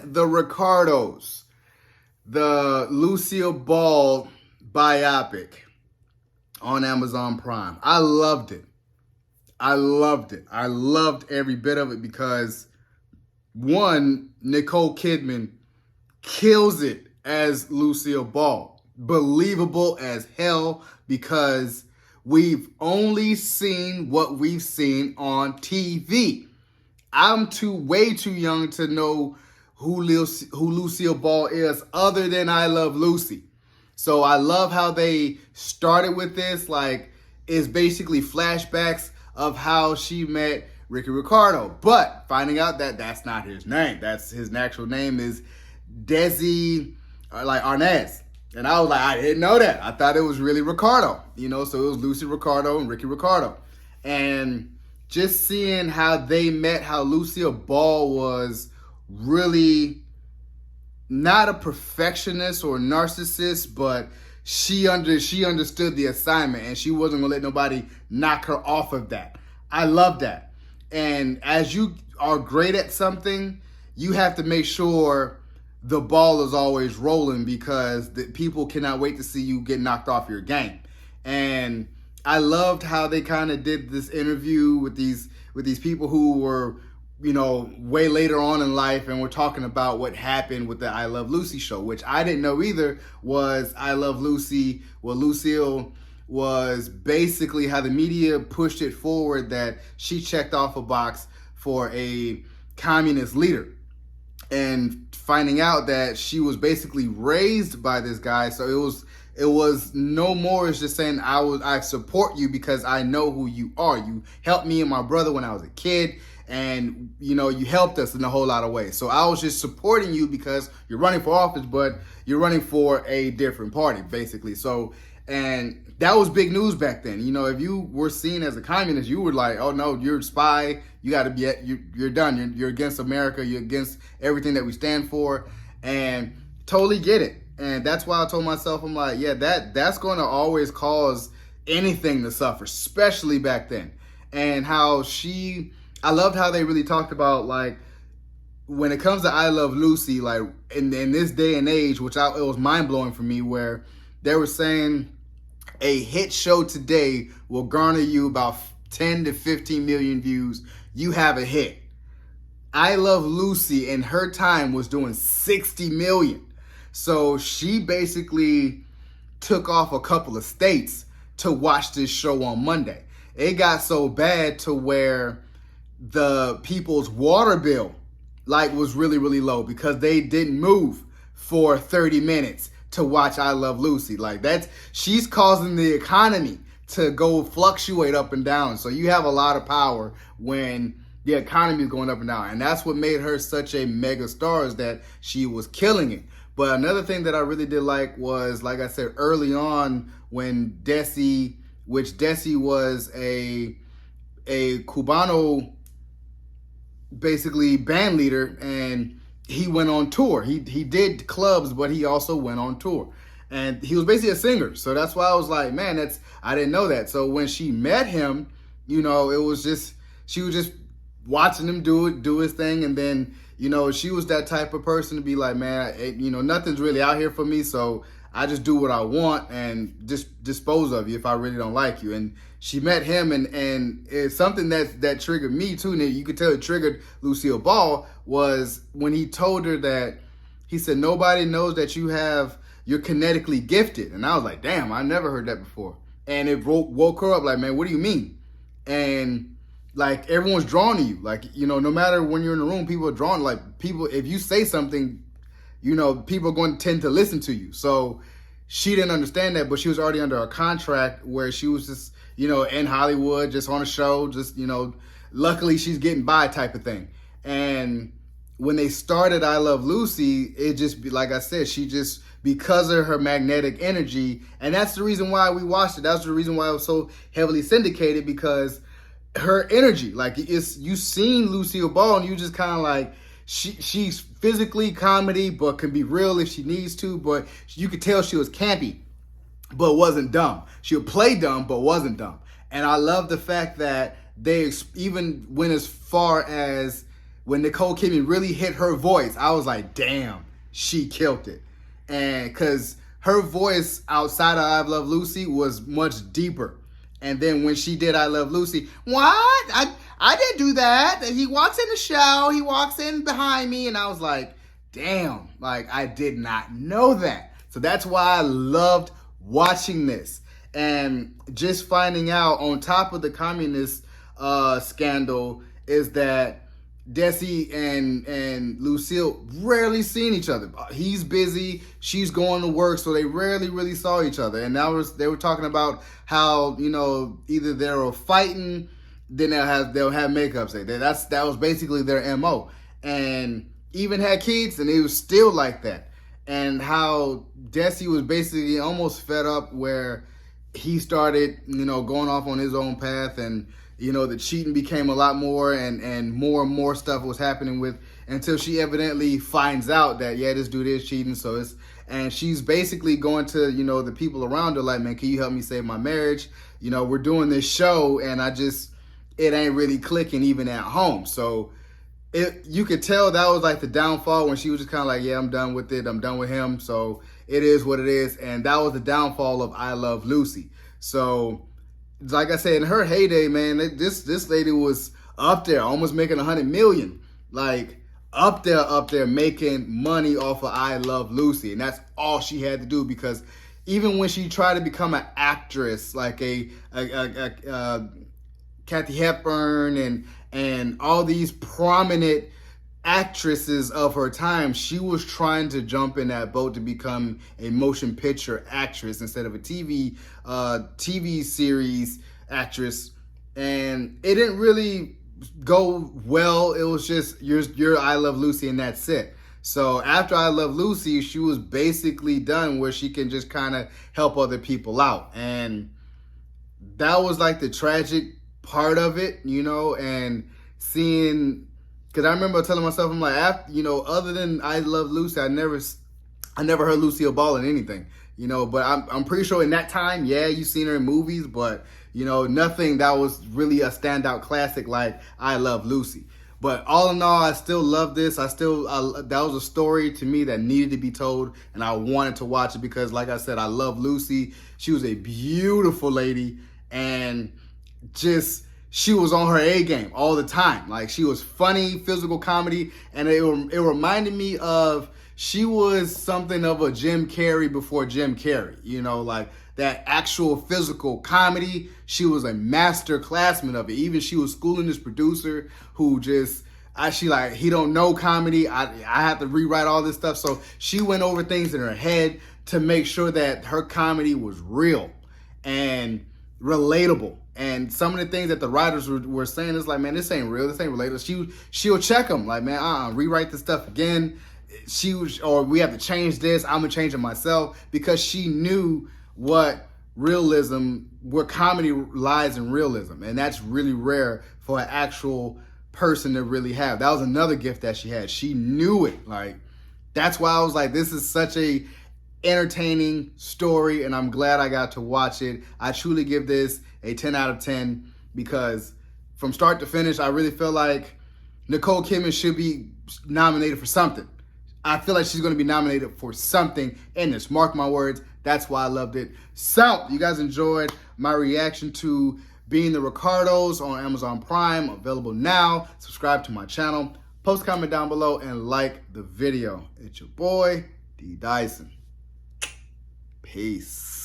the Ricardos, the Lucille Ball biopic on Amazon Prime. I loved it. I loved every bit of it because, one, Nicole Kidman kills it as Lucille Ball. Believable as hell because we've only seen what we've seen on TV. I'm way too young to know who Lucille Ball is other than I Love Lucy. So I love how they started with this. Like, it's basically flashbacks of how she met Ricky Ricardo. But finding out that that's not his name. That's his actual name is Desi, Arnaz. And I was like, I didn't know that. I thought it was really Ricardo. So it was Lucy Ricardo and Ricky Ricardo. And just seeing how they met, how Lucille Ball was really not a perfectionist or narcissist, but she understood the assignment and she wasn't gonna let nobody knock her off of that. I love that. And as you are great at something, you have to make sure the ball is always rolling because the people cannot wait to see you get knocked off your game. And I loved how they kind of did this interview with these people who were, way later on in life, and we're talking about what happened with the I Love Lucy show, which I didn't know either was I Love Lucy. Well, Lucille was basically how the media pushed it forward that she checked off a box for a communist leader. And finding out that she was basically raised by this guy, so it was no more. It's just saying I support you because I know who you are. You helped me and my brother when I was a kid, and you helped us in a whole lot of ways. So I was just supporting you because you're running for office, but you're running for a different party, basically. So, and that was big news back then. If you were seen as a communist, you were like, oh no, you're a spy. You got to be, you're done. You're against America. You're against everything that we stand for, and totally get it. And that's why I told myself, I'm like, yeah, that's going to always cause anything to suffer, especially back then. And I loved how they really talked about, like, when it comes to I Love Lucy, like in this day and age, it was mind blowing for me, where they were saying a hit show today will garner you about 10 to 15 million views. You have a hit. I Love Lucy in her time was doing 60 million. So she basically took off a couple of states to watch this show on Monday. It got so bad to where the people's water bill was really, really low because they didn't move for 30 minutes to watch I Love Lucy. She's causing the economy to go fluctuate up and down. So you have a lot of power when the economy is going up and down. And that's what made her such a mega star, is that she was killing it. But another thing that I really did like was, like I said, early on when Desi was a Cubano, basically band leader, and he went on tour. He did clubs, but he also went on tour. And he was basically a singer. So that's why I was like, man, I didn't know that. So when she met him, it was just, she was just watching him do his thing. And then, she was that type of person to be like, man, nothing's really out here for me. So I just do what I want and just dispose of you if I really don't like you. And she met him, and it's something that triggered me too. And you could tell it triggered Lucille Ball was when he told her that, he said, nobody knows that you're kinetically gifted. And I was like, damn, I never heard that before. And it woke her up like, man, what do you mean? And everyone's drawn to you. No matter when you're in the room, people are drawn. If you say something, people are going to tend to listen to you. So she didn't understand that, but she was already under a contract where she was just, in Hollywood, just on a show, just, luckily she's getting by type of thing. And when they started I Love Lucy, it just, like I said, she just, because of her magnetic energy, and that's the reason why we watched it. That's the reason why it was so heavily syndicated, because her energy, you've seen Lucille Ball and you just kind of like, she's physically comedy, but can be real if she needs to, but you could tell she was campy, but wasn't dumb. She would play dumb, but wasn't dumb. And I love the fact that they even went as far as when Nicole Kidman really hit her voice, I was like, damn, she killed it. And because her voice outside of I Love Lucy was much deeper. And then when she did I Love Lucy, what? I didn't do that. He walks in the show, he walks in behind me, and I was like, damn, like I did not know that. So that's why I loved watching this. And just finding out on top of the communist scandal is that Desi and Lucille rarely seen each other. He's busy, she's going to work, so they rarely really saw each other. And they were talking about how, you know, either they were fighting, then they'll have makeup. That was basically their MO. And even had kids, and it was still like that. And how Desi was basically almost fed up, where he started, you know, going off on his own path, and you know, the cheating became a lot more, and more stuff was happening with, until she evidently finds out that, yeah, this dude is cheating. So and she's basically going to, you know, the people around her like, man, can you help me save my marriage? You know, we're doing this show, and it ain't really clicking even at home. So you could tell that was like the downfall, when she was just kind of like, yeah, I'm done with it. I'm done with him. So it is what it is. And that was the downfall of I Love Lucy. So like I said, in her heyday, man, this lady was up there, almost making 100 million, like up there making money off of I Love Lucy. And that's all she had to do, because even when she tried to become an actress, like a Kathy Hepburn and all these prominent actresses of her time, she was trying to jump in that boat to become a motion picture actress instead of a TV series actress, and it didn't really go well. It was just your I Love Lucy, and that's it. So after I Love Lucy, she was basically done, where she can just kind of help other people out, and that was like the tragic part of it, you know. And seeing, because I remember telling myself, I'm like, after, you know, other than I Love Lucy, I never heard Lucille Ball in anything, you know. But I'm pretty sure in that time, yeah, you've seen her in movies, but you know, nothing that was really a standout classic like I Love Lucy. But all in all, I still love this. That was a story to me that needed to be told, and I wanted to watch it because, like I said, I love Lucy. She was a beautiful lady, and just, she was on her A game all the time. Like, she was funny, physical comedy, and it reminded me of, she was something of a Jim Carrey before Jim Carrey, you know, like that actual physical comedy. She was a master classman of it. Even she was schooling this producer who he don't know comedy. I have to rewrite all this stuff. So she went over things in her head to make sure that her comedy was real and relatable. And some of the things that the writers were saying is like, man, this ain't real. This ain't relatable. She'll check them like, man, rewrite this stuff again. We have to change this. I'm gonna change it myself, because she knew what comedy lies in realism. And that's really rare for an actual person to really have. That was another gift that she had. She knew it. Like, that's why I was like, this is such a entertaining story, and I'm glad I got to watch it. I truly give this a 10 out of 10, because from start to finish, I really feel like Nicole Kidman should be nominated for something. I feel like she's going to be nominated for something in this. Mark my words. That's why I loved it. So, you guys enjoyed my reaction to Being the Ricardos on Amazon Prime, available now. Subscribe to my channel. Post comment down below and like the video. It's your boy, D Dyson. Peace.